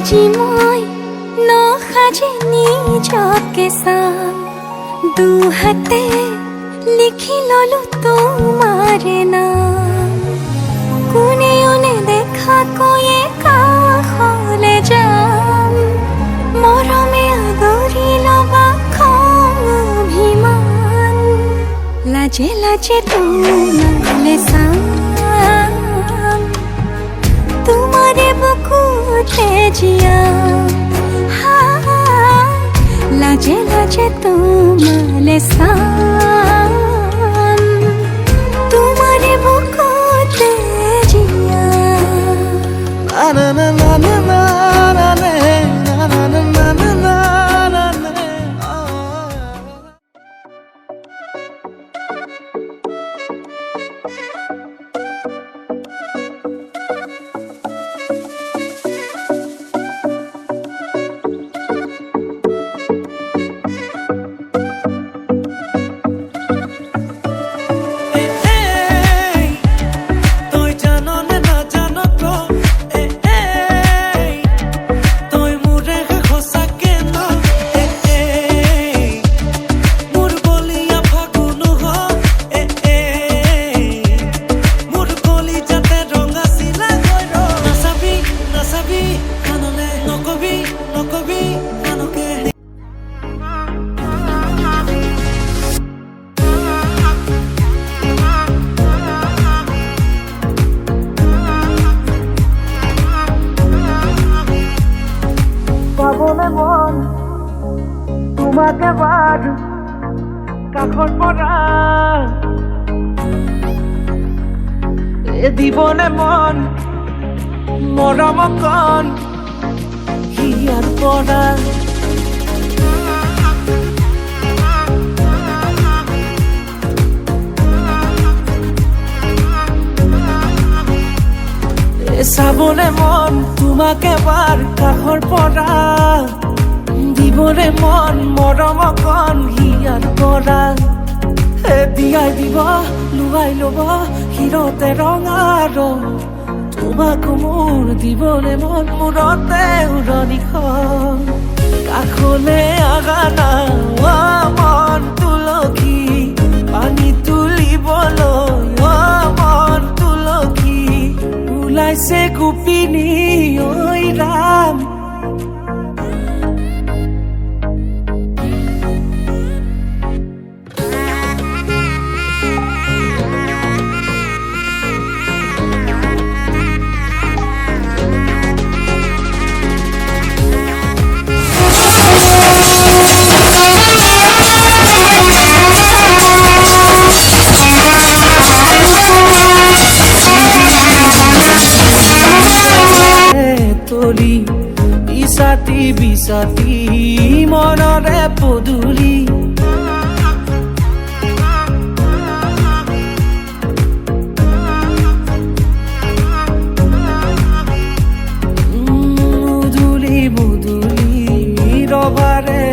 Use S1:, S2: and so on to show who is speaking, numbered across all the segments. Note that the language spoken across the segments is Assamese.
S1: আজি মই নসাজে নিজকে চাম দুহাতে লিখি ললো তোমাৰ নাম কোনেও নেদেখা কৈয়ে কাষলে যাম মৰমে আদৰি লবা খং অভিমান লাজে লাজে তোমালে চাম তোমারে বুকুতে জিয়া লাজে লাজে তোমালে চাম তোমারে বুকুতে জিয়া
S2: না না না না না না না না না না না না পাবলে মন তোমাকে বাদ কাষৰ পৰা দিবনে মন মৰম কণ হিয়াৰ পৰা চাবলে মন তোমাকে বাৰ কাষৰ পৰা দিবনে মন মৰম কণ হিয়াৰ পৰা দিয়াই দিব লুৱাই ল'ব হিৰতে ৰঙা ৰং তোমাকো মোৰ দিবনে মন মূৰতে উৰণিখন কাষলে আগা না মন তুলসী পানী তুলিবলৈ মন তুলসী ওলাইছে গোপিনী ঐ ৰাম বিছাতি বিছাতি মনৰে পদূলি মুদুলি মুদুলি ৰবাৰে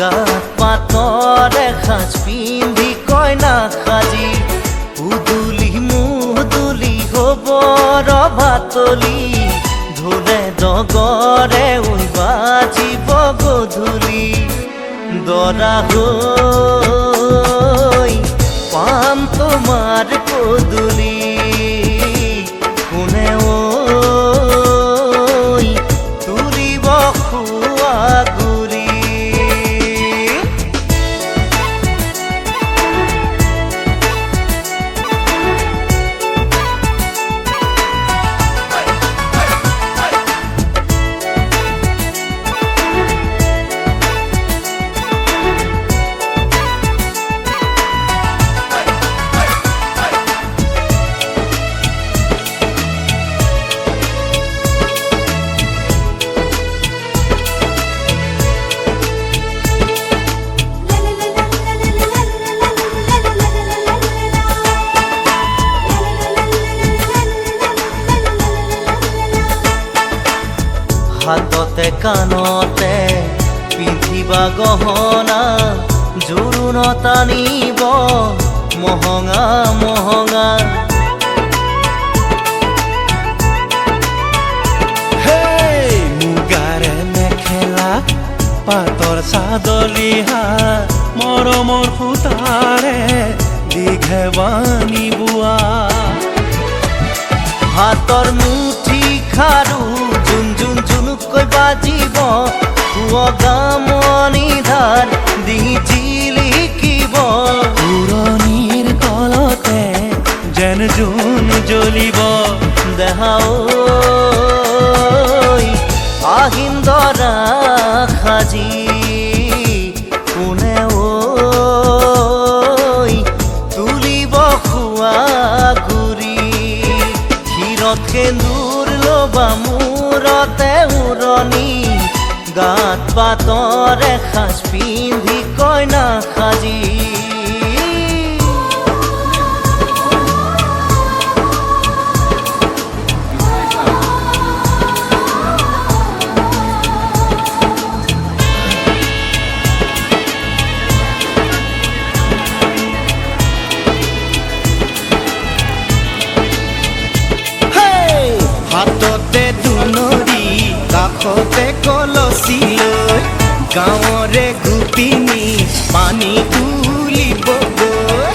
S2: গাত পাতৰে সাজ পিন্ধি কইনা সাজি উদুলি মুদুলি হ'ব ৰভাতলি ঢোলে ডগৰে উই বাজিব গধূলি দৰা হৈ পাম তোমাৰ পদূলি কোনে ঐ তুলিব খোৱা গুৰি হাততে কাণতে পিন্ধিবা গহনা জোৰোণত আনিব মহঙা মহঙা
S3: মুগাৰে মেখেলা পাতৰ চাদলিহা মৰমৰ সূতাৰে দীঘে বানি বোৱা
S2: হাতৰ মুঠি খাৰু জুন জুন জুনুকৈ বাজিব গামনি ধাৰ ডিঙি জিলিকিব
S3: পুৰণিৰ কলতে যেন জোন জ্বলিব
S2: দেহা ঐ আহিন দৰা সাজি কোনে ঐ তুলিব খোৱা গুৰি ক্ষীৰত সেন্দুৰ ল'বা মূৰতে উৰণি গাত পাতৰে সাজ পিন্ধি কইনা সাজি
S3: হাততে দুনৰি কাষতে কলচি লৈ গাঁৱৰে গোপিনী পানী তুলিব গৈ